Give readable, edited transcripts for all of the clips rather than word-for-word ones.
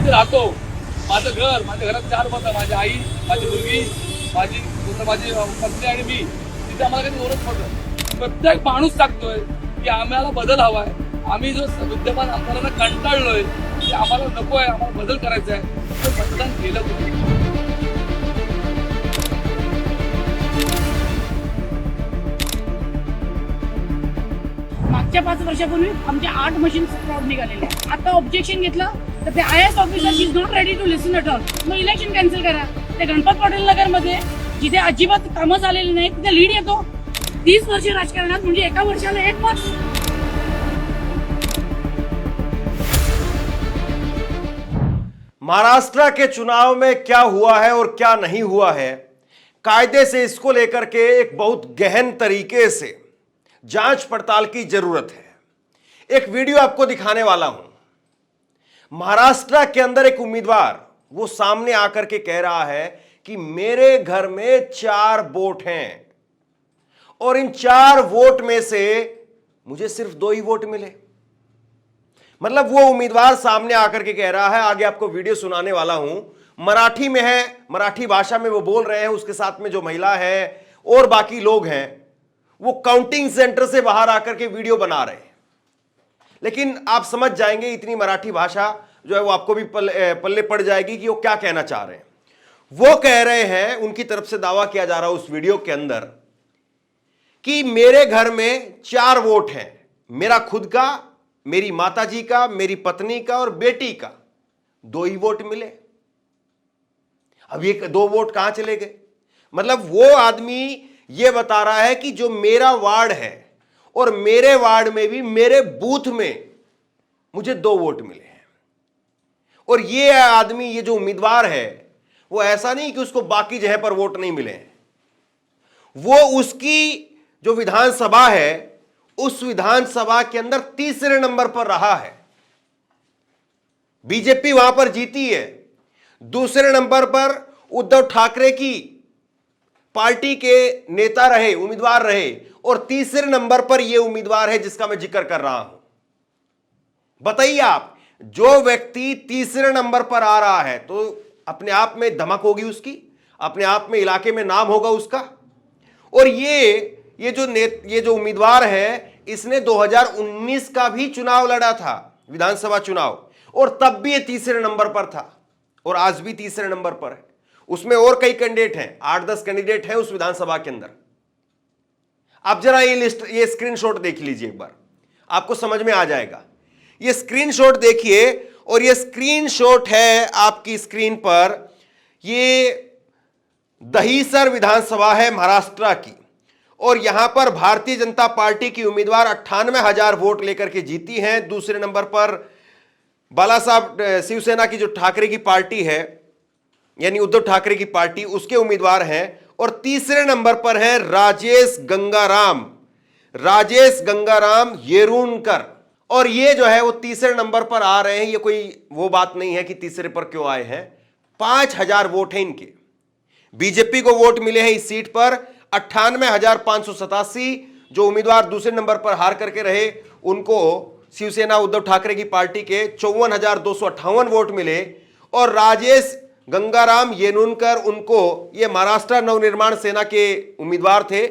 मी राहतो, माझं घर, माझ्या घरात 4 मतं, माझी आई, माझी मुलगी, माझी पत्नी आणि मी, तिथे आम्हाला काही ओरड पडतं. प्रत्येक माणूस सांगतोय की आम्हाला बदल हवाय. आम्ही जो विद्यमान आमदारांना कंटाळलोय की आम्हाला नकोय, आम्हाला बदल करायचा आहे, तर मतदान केलं कुठे? मागच्या 5 वर्षापूर्वी आमच्या 8 मशीन्स फ्रॉड निघालेले आहेत. आता ऑब्जेक्शन घेतलं तर ते IAS officer is not ready to listen at all. मग इलेक्शन कॅन्सल करा. ते गणपत पटेल नगर मध्ये जिथे अजिबात कामं झालेली नाही तिथे लीड येतो. 30 वर्ष राजकारणात म्हणजे एका वर्षाला 1 मत. महाराष्ट्र के चुनाव में क्या हुआ है और क्या नहीं हुआ है, कायदे से इसको लेकर के एक बहुत गहन तरीके से जांच पड़ताल की जरूरत है। एक वीडियो आपको दिखाने वाला हूं। महाराष्ट्र के अंदर एक उम्मीदवार वो सामने आकर के कह रहा है कि मेरे घर में 4 वोट हैं और इन 4 वोट में से मुझे सिर्फ 2 ही वोट मिले। मतलब वो उम्मीदवार सामने आकर के कह रहा है, आगे आपको वीडियो सुनाने वाला हूं, मराठी में है, मराठी भाषा में वो बोल रहे हैं, उसके साथ में जो महिला है और बाकी लोग हैं वो काउंटिंग सेंटर से बाहर आकर के वीडियो बना रहे हैं। लेकिन आप समझ जाएंगे, इतनी मराठी भाषा जो है वो आपको भी पल्ले पड़ जाएगी कि वो क्या कहना चाह रहे हैं। वो कह रहे हैं, उनकी तरफ से दावा किया जा रहा है उस वीडियो के अंदर कि मेरे घर में 4 वोट हैं, मेरा खुद का, मेरी माताजी का, मेरी पत्नी का और बेटी का 2 ही वोट मिले। अब ये 2 वोट कहां चले गए? मतलब वो आदमी ये बता रहा है कि जो मेरा वार्ड है और मेरे वार्ड में भी मेरे बूथ में मुझे 2 वोट मिले हैं। और ये आदमी, ये जो उम्मीदवार है, वो ऐसा नहीं कि उसको बाकी जगह पर वोट नहीं मिले हैं, वो उसकी जो विधानसभा है उस विधानसभा के अंदर 3रे नंबर पर रहा है। बीजेपी वहां पर जीती है। 2रे नंबर पर उद्धव ठाकरे की पार्टी के नेता रहे, उम्मीदवार रहे, और 3रे नंबर पर यह उम्मीदवार है जिसका मैं जिक्र कर रहा हूं। बताइए आप, जो व्यक्ति 3रे नंबर पर आ रहा है तो अपने आप में धमक होगी उसकी, अपने आप में इलाके में नाम होगा उसका। और ये जो उम्मीदवार है, इसने 2019 का भी चुनाव लड़ा था, विधानसभा चुनाव, और तब भी ये 3रे नंबर पर था और आज भी 3रे नंबर पर है। उसमें और कई कैंडिडेट हैं, 8-10 कैंडिडेट हैं उस विधानसभा के अंदर। आप जरा ये लिस्ट, ये स्क्रीनशॉट देख लीजिए एक बार, आपको समझ में आ जाएगा। ये स्क्रीनशॉट देखिए, और ये स्क्रीनशॉट है आपकी स्क्रीन पर। ये दहीसर विधानसभा है महाराष्ट्र की, और यहां पर भारतीय जनता पार्टी की उम्मीदवार 98,000 वोट लेकर के जीती हैं। 2रे नंबर पर बाला साहब, शिवसेना की जो ठाकरे की पार्टी है, यानी उद्धव ठाकरे की पार्टी, उसके उम्मीदवार हैं। और 3रे नंबर पर है राजेश गंगाराम येरुनकर। और ये जो है वो 3रे नंबर पर आ रहे हैं। ये कोई वो बात नहीं है कि 3रे पर क्यों आए हैं। 5,000 वोट हैं इनके। बीजेपी को वोट मिले हैं इस सीट पर 98,587। जो उम्मीदवार 2रे नंबर पर हार करके रहे, उनको शिवसेना उद्धव ठाकरे की पार्टी के 54,258 वोट मिले। और राजेश गंगाराम येनुनकर, उनको, ये महाराष्ट्र नवनिर्माण सेना के उम्मीदवार थे,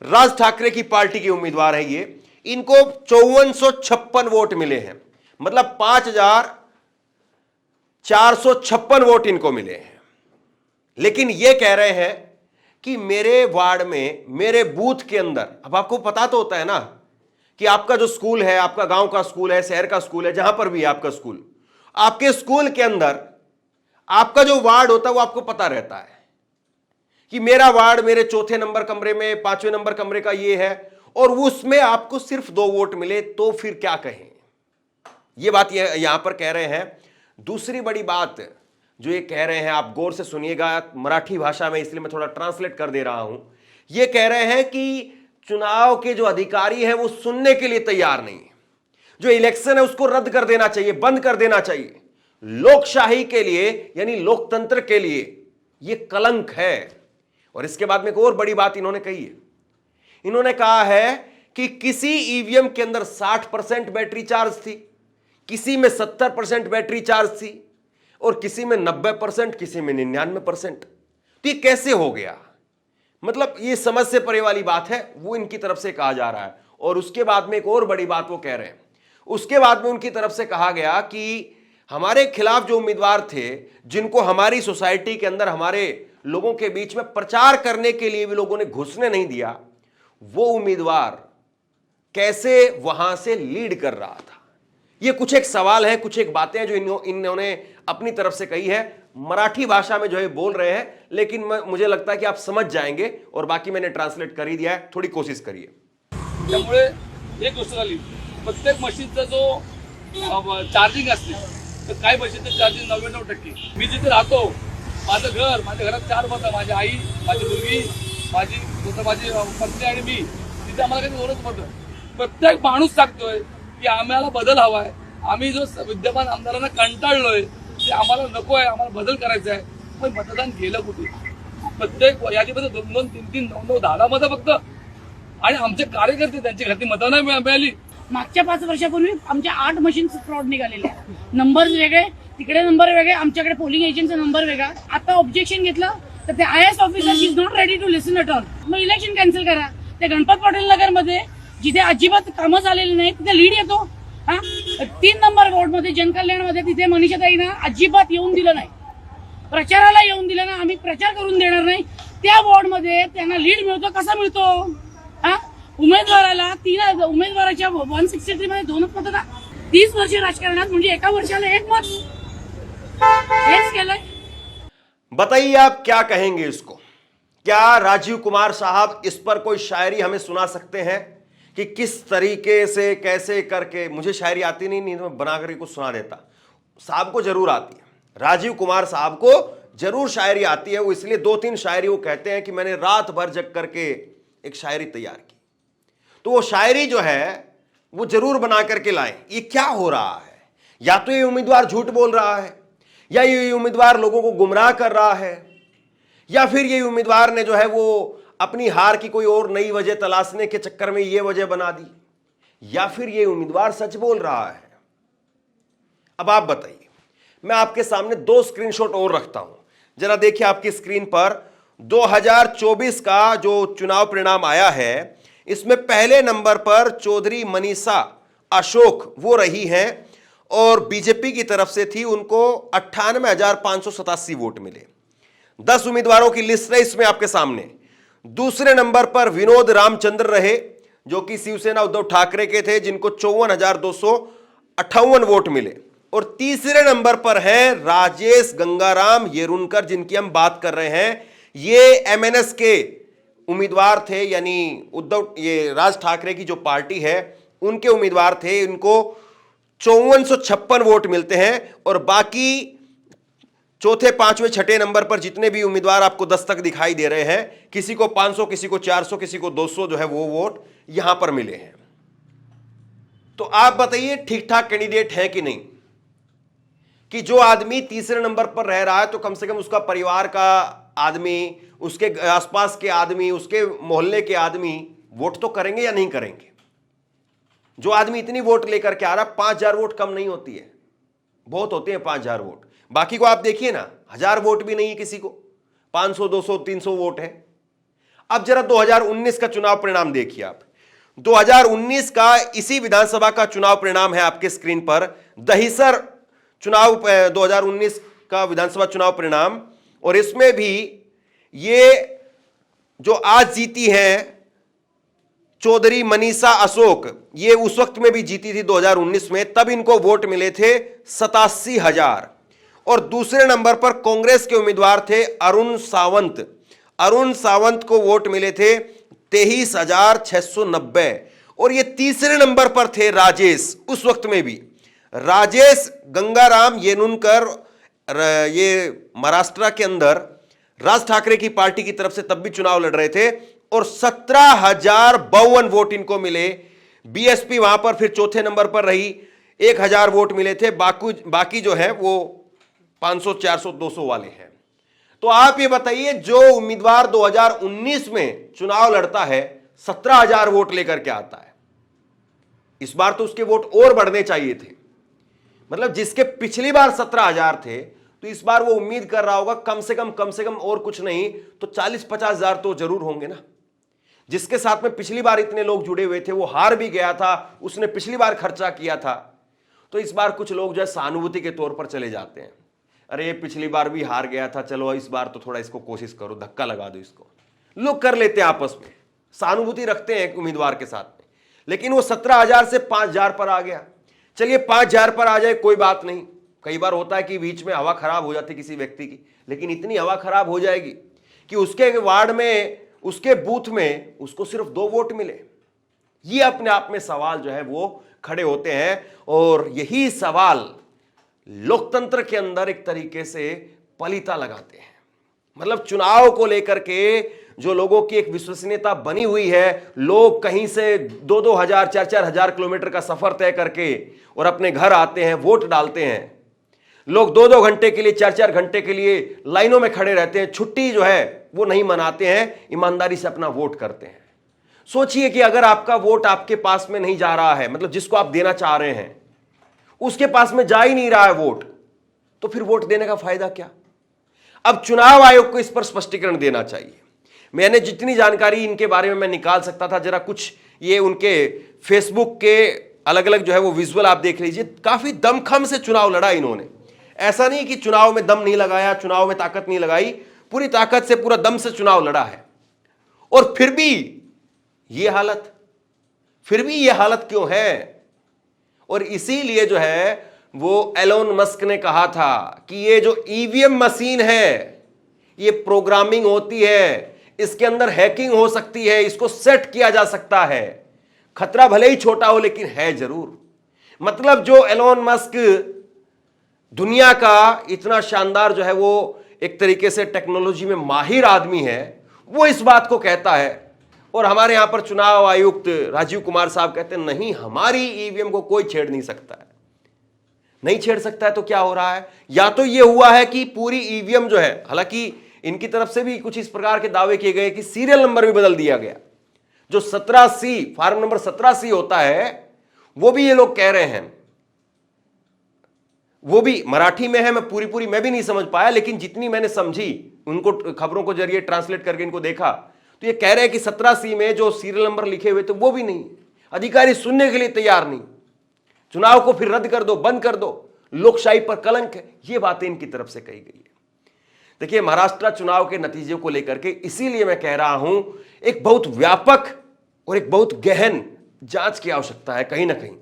राज ठाकरे की पार्टी के उम्मीदवार है ये, इनको 5456 वोट मिले हैं। मतलब 5,456 वोट इनको मिले हैं। लेकिन ये कह रहे हैं कि मेरे वार्ड में, मेरे बूथ के अंदर, अब आपको पता तो होता है ना कि आपका जो स्कूल है, आपका गांव का स्कूल है, शहर का स्कूल है, जहां पर भी है आपका स्कूल, आपके स्कूल के अंदर आपका जो वार्ड होता है वो आपको पता रहता है कि मेरा वार्ड मेरे 4थे नंबर कमरे में, 5वें नंबर कमरे का ये है, और उसमें आपको सिर्फ 2 वोट मिले, तो फिर क्या कहें। ये बात यहां पर कह रहे हैं। दूसरी बड़ी बात जो ये कह रहे हैं, आप गौर से सुनिएगा मराठी भाषा में, इसलिए मैं थोड़ा ट्रांसलेट कर दे रहा हूं। ये कह रहे हैं कि चुनाव के जो अधिकारी हैं वो सुनने के लिए तैयार नहीं है। जो इलेक्शन है उसको रद्द कर देना चाहिए, बंद कर देना चाहिए। लोकशाही के लिए, यानी लोकतंत्र के लिए यह कलंक है। और इसके बाद में एक और बड़ी बात इन्होंने कही है। इन्होंने कहा है कि किसी ईवीएम के अंदर 60% बैटरी चार्ज थी, किसी में 70% बैटरी चार्ज थी, और किसी में 90%, किसी में 99%। तो ये कैसे हो गया? मतलब ये समझ से परे वाली बात है, वो इनकी तरफ से कहा जा रहा है। और उसके बाद में एक और बड़ी बात वो कह रहे हैं, उसके बाद में उनकी तरफ से कहा गया कि हमारे खिलाफ जो उम्मीदवार थे, जिनको हमारी सोसाइटी के अंदर हमारे लोगों के बीच में प्रचार करने के लिए भी लोगों ने घुसने नहीं दिया, वो उम्मीदवार कैसे वहां से लीड कर रहा था। ये कुछ एक सवाल है, कुछ एक बातें हैं जो इन्होंने अपनी तरफ से कही है, मराठी भाषा में जो है बोल रहे हैं, लेकिन मुझे लगता है कि आप समझ जाएंगे, और बाकी मैंने ट्रांसलेट कर ही दिया है, थोड़ी कोशिश करिए। त्यामुळे एक गोष्ट झाली, प्रत्येक मशीनचा जो चार्जिंग असते, तर काही मशीनचं चार्जिंग 99%। मी जिथे राहतो, माझं घर, माझ्या घरात 4 मतं, माझी आई, माझी मुलगी, माझी पत्नी आणि मी, तिथे आम्हाला काही दोनच मतं। प्रत्येक माणूस सांगतोय की आम्हाला बदल हवाय, आम्ही जो विद्यमान आमदारांना कंटाळलोय, ते आम्हाला नको आहे, आम्हाला बदल करायचा आहे। पण मतदान गेलं कुठे? प्रत्येक यादीमध्ये 2-2, 3-3, 9-9, 10 मतं फक्त, आणि आमचे कार्यकर्ते त्यांची घरती मतं नाही मिळाली। मागच्या 5 वर्षापूर्वी आमच्या 8 मशीन फ्रॉड निघालेले आहेत, नंबर वेगळे, तिकडे नंबर वेगळे, आमच्याकडे पोलिंग एजंटचा नंबर वेगळा। आता ऑब्जेक्शन घेतलं तर ते IAS officer is not ready to listen at all, मग इलेक्शन कॅन्सल करा। ते गणपत पटेल नगर मध्ये जिथे अजिबात कामं झालेली नाही तिथे लीड येतो। 3 नंबर वॉर्ड मध्ये जनकल्याण मध्ये तिथे मनीषाताईंना अजिबात येऊन दिलं नाही, प्रचाराला येऊन दिलं ना, आम्ही प्रचार करून देणार नाही। त्या वॉर्ड मध्ये त्यांना लीड मिळतो, कसा मिळतो? उमेदवाराला 3 उमेदवाराच्या 163 मध्ये 2च मतं का? 30 वर्ष राजकारणात म्हणजे एका वर्षाला 1 मत, हेच केलंय। बताइए आप क्या कहेंगे इसको? क्या राजीव कुमार साहब इस पर कोई शायरी हमें सुना सकते हैं कि किस तरीके से कैसे करके? मुझे शायरी आती नहीं तो मैं बना कर कुछ सुना देता। साहब को जरूर आती है, राजीव कुमार साहब को जरूर शायरी आती है। वो इसलिए 2-3 शायरी वो कहते हैं कि मैंने रात भर जग करके एक शायरी तैयार की। तो वो शायरी जो है वो जरूर बना करके लाएं। ये क्या हो रहा है? या तो ये उम्मीदवार झूठ बोल रहा है, या ये उम्मीदवार लोगों को गुमराह कर रहा है, या फिर ये उम्मीदवार ने जो है वो अपनी हार की कोई और नई वजह तलाशने के चक्कर में ये वजह बना दी, या फिर ये उम्मीदवार सच बोल रहा है। अब आप बताइए। मैं आपके सामने 2 स्क्रीनशॉट और रखता हूं, जरा देखिए आपकी स्क्रीन पर। 2024 का जो चुनाव परिणाम आया है, इसमें पहले नंबर पर चौधरी मनीषा अशोक वो रही हैं, और बीजेपी की तरफ से थी, उनको 98,587 वोट मिले। 10 उम्मीदवारों की लिस्ट है इसमें आपके सामने। दूसरे नंबर पर विनोद रामचंद्र रहे, जो कि शिवसेना उद्धव ठाकरे के थे, जिनको 54,258 वोट मिले। और तीसरे नंबर पर हैं राजेश गंगाराम येरुनकर, जिनकी हम बात कर रहे हैं। ये MNS के उम्मीदवार थे, यानी उद्धव, ये राज ठाकरे की जो पार्टी है उनके उम्मीदवार थे। इनको 5456 वोट मिलते हैं। और बाकी चौथे, 5वें, 6ठे नंबर पर जितने भी उम्मीदवार आपको दस्तक दिखाई दे रहे हैं, किसी को 500, किसी को 400, किसी को 200 जो है वो वोट यहां पर मिले हैं। तो आप बताइए ठीक ठाक कैंडिडेट है कि नहीं? कि जो आदमी तीसरे नंबर पर रह रहा है तो कम से कम उसका परिवार का आदमी, उसके आसपास के आदमी, उसके मोहल्ले के आदमी वोट तो करेंगे या नहीं करेंगे? जो आदमी इतनी वोट लेकर के आ रहा है, 5,000 वोट कम नहीं होती है, बहुत होते हैं 5,000 वोट। बाकी को आप देखिए ना, 1,000 वोट भी नहीं है किसी को, 500, 200, 300 वोट है। अब जरा 2019 का चुनाव परिणाम देखिए आप। 2019 का इसी विधानसभा का चुनाव परिणाम है आपके स्क्रीन पर। दहिसर चुनाव 2019 का विधानसभा चुनाव परिणाम, और इसमें भी ये जो आज जीती हैं चौधरी मनीषा अशोक, ये उस वक्त में भी जीती थी 2019 में, तब इनको वोट मिले थे 87,000। और दूसरे नंबर पर कांग्रेस के उम्मीदवार थे अरुण सावंत। अरुण सावंत को वोट मिले थे 23,690। और ये तीसरे नंबर पर थे राजेश, उस वक्त में भी राजेश गंगाराम येनुनकर, ये महाराष्ट्र के अंदर राज ठाकरे की पार्टी की तरफ से तब भी चुनाव लड़ रहे थे, और 17,052 वोट इनको मिले। बीएसपी वहां पर फिर चौथे नंबर पर रही, 1,000 वोट मिले थे। बाकी जो है वो 500, 400, 200 वाले हैं। तो आप ये बताइए, जो उम्मीदवार 2019 में चुनाव लड़ता है 17,000 वोट लेकर के आता है, इस बार तो उसके वोट और बढ़ने चाहिए थे। मतलब जिसके पिछली बार 17,000 थे, तो इस बार वो उम्मीद कर रहा होगा कम से कम और कुछ नहीं तो 40-50 हजार तो जरूर होंगे ना। जिसके साथ में पिछली बार इतने लोग जुड़े हुए थे, वो हार भी गया था, उसने पिछली बार खर्चा किया था, तो इस बार कुछ लोग जो है सहानुभूति के तौर पर चले जाते हैं, अरे ये पिछली बार भी हार गया था, चलो इस बार तो थोड़ा इसको कोशिश करो, धक्का लगा दो इसको। लोग कर लेते हैं आपस में, सहानुभूति रखते हैं एक उम्मीदवार के साथ में। लेकिन वो 17,000 से 5,000 पर आ गया। चलिए 5,000 पर आ जाए कोई बात नहीं, कई बार होता है कि बीच में हवा खराब हो जाती किसी व्यक्ति की, लेकिन इतनी हवा खराब हो जाएगी कि उसके वार्ड में, उसके बूथ में उसको सिर्फ 2 वोट मिले। ये अपने आप में सवाल जो है वो खड़े होते हैं, और यही सवाल लोकतंत्र के अंदर एक तरीके से पलीता लगाते हैं। मतलब चुनाव को लेकर के जो लोगों की एक विश्वसनीयता बनी हुई है, लोग कहीं से 2-2 हजार 4-4 हजार किलोमीटर का सफर तय करके और अपने घर आते हैं, वोट डालते हैं। लोग 2-2 घंटे के लिए, 4-4 घंटे के लिए लाइनों में खड़े रहते हैं, छुट्टी जो है वो नहीं मनाते हैं, ईमानदारी से अपना वोट करते हैं। सोचिए कि अगर आपका वोट आपके पास में नहीं जा रहा है, मतलब जिसको आप देना चाह रहे हैं उसके पास में जा ही नहीं रहा है वोट, तो फिर वोट देने का फायदा क्या? अब चुनाव आयोग को इस पर स्पष्टीकरण देना चाहिए। मैंने जितनी जानकारी इनके बारे में मैं निकाल सकता था, जरा कुछ ये उनके फेसबुक के अलग अलग जो है वो विजुअल आप देख लीजिए। काफी दमखम से चुनाव लड़ा इन्होंने, ऐसा नहीं कि चुनाव में दम नहीं लगाया, चुनाव में ताकत नहीं लगाई, पूरी ताकत से, पूरा दम से चुनाव लड़ा है। और फिर भी ये हालत क्यों है? और इसीलिए जो है वो एलोन मस्क ने कहा था कि ये जो ईवीएम मशीन है ये प्रोग्रामिंग होती है, इसके अंदर हैकिंग हो सकती है, इसको सेट किया जा सकता है। खतरा भले ही छोटा हो लेकिन है जरूर। मतलब जो एलोन मस्क दुनिया का इतना शानदार जो है वो एक तरीके से टेक्नोलॉजी में माहिर आदमी है, वो इस बात को कहता है। और हमारे यहां पर चुनाव आयुक्त राजीव कुमार साहब कहते हैं नहीं, हमारी ईवीएम को कोई छेड़ नहीं सकता है। नहीं छेड़ सकता है तो क्या हो रहा है? या तो ये हुआ है कि पूरी ईवीएम जो है, हालांकि इनकी तरफ से भी कुछ इस प्रकार के दावे किए गए कि सीरियल नंबर भी बदल दिया गया, जो 17C फार्म नंबर 17C होता है वो भी ये लोग कह रहे हैं। वो भी मराठी में है, मैं पूरी मैं भी नहीं समझ पाया, लेकिन जितनी मैंने समझी, उनको खबरों को जरिए ट्रांसलेट करके इनको देखा, तो ये कह रहे हैं कि 17C में जो सीरियल नंबर लिखे हुए थे वो भी नहीं, अधिकारी सुनने के लिए तैयार नहीं, चुनाव को फिर रद्द कर दो, बंद कर दो, लोकशाही पर कलंक है, ये बातें इनकी तरफ से कही गई है। देखिए महाराष्ट्र चुनाव के नतीजे को लेकर के इसीलिए मैं कह रहा हूं एक बहुत व्यापक और एक बहुत गहन जांच की आवश्यकता है कहीं ना कहीं।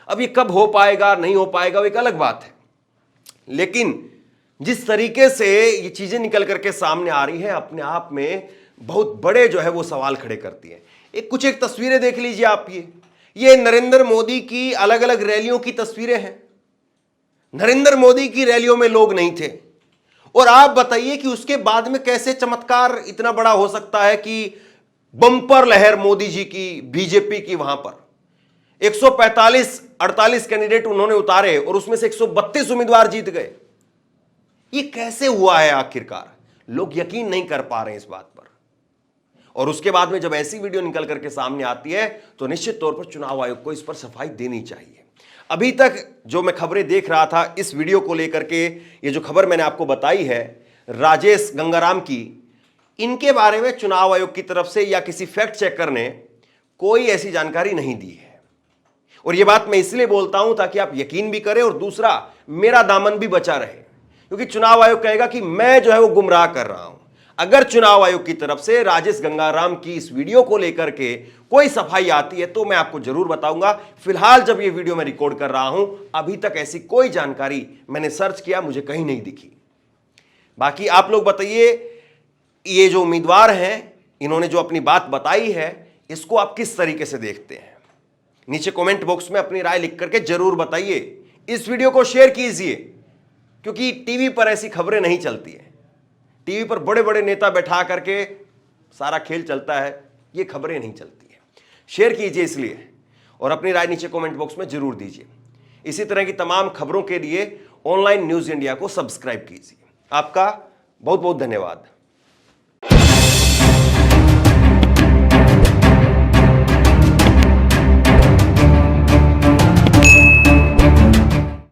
अब ये कब हो पाएगा नहीं हो पाएगा वो एक अलग बात है, लेकिन जिस तरीके से ये चीजें निकल करके सामने आ रही हैं अपने आप में बहुत बड़े जो है वो सवाल खड़े करती है। एक तस्वीरें देख लीजिए आप, ये नरेंद्र मोदी की अलग अलग रैलियों की तस्वीरें हैं। नरेंद्र मोदी की रैलियों में लोग नहीं थे, और आप बताइए कि उसके बाद में कैसे चमत्कार इतना बड़ा हो सकता है कि बम्पर लहर मोदी जी की, बीजेपी की, वहां पर 145-48 कैंडिडेट उन्होंने उतारे और उसमें से 132 उम्मीदवार जीत गए। ये कैसे हुआ है आखिरकार? लोग यकीन नहीं कर पा रहे हैं इस बात पर। और उसके बाद में जब ऐसी वीडियो निकल करके सामने आती है तो निश्चित तौर पर चुनाव आयोग को इस पर सफाई देनी चाहिए। अभी तक जो मैं खबरें देख रहा था इस वीडियो को लेकर के, ये जो खबर मैंने आपको बताई है राजेश गंगाराम की, इनके बारे में चुनाव आयोग की तरफ से या किसी फैक्ट चेकर ने कोई ऐसी जानकारी नहीं दी है। और यह बात मैं इसलिए बोलता हूं ताकि आप यकीन भी करें, और दूसरा मेरा दामन भी बचा रहे, क्योंकि चुनाव आयोग कहेगा कि मैं जो है वो गुमराह कर रहा हूं। अगर चुनाव आयोग की तरफ से राजेश गंगाराम की इस वीडियो को लेकर के कोई सफाई आती है तो मैं आपको जरूर बताऊंगा। फिलहाल जब ये वीडियो मैं रिकॉर्ड कर रहा हूं अभी तक ऐसी कोई जानकारी मैंने सर्च किया, मुझे कहीं नहीं दिखी। बाकी आप लोग बताइए, ये जो उम्मीदवार हैं इन्होंने जो अपनी बात बताई है इसको आप किस तरीके से देखते हैं? नीचे कमेंट बॉक्स में अपनी राय लिख करके जरूर बताइए। इस वीडियो को शेयर कीजिए, क्योंकि टीवी पर ऐसी खबरें नहीं चलती हैं। टीवी पर बड़े बड़े नेता बैठा करके सारा खेल चलता है, ये खबरें नहीं चलती है। शेयर कीजिए इसलिए, और अपनी राय नीचे कमेंट बॉक्स में जरूर दीजिए। इसी तरह की तमाम खबरों के लिए ऑनलाइन न्यूज़ इंडिया को सब्सक्राइब कीजिए। आपका बहुत बहुत धन्यवाद।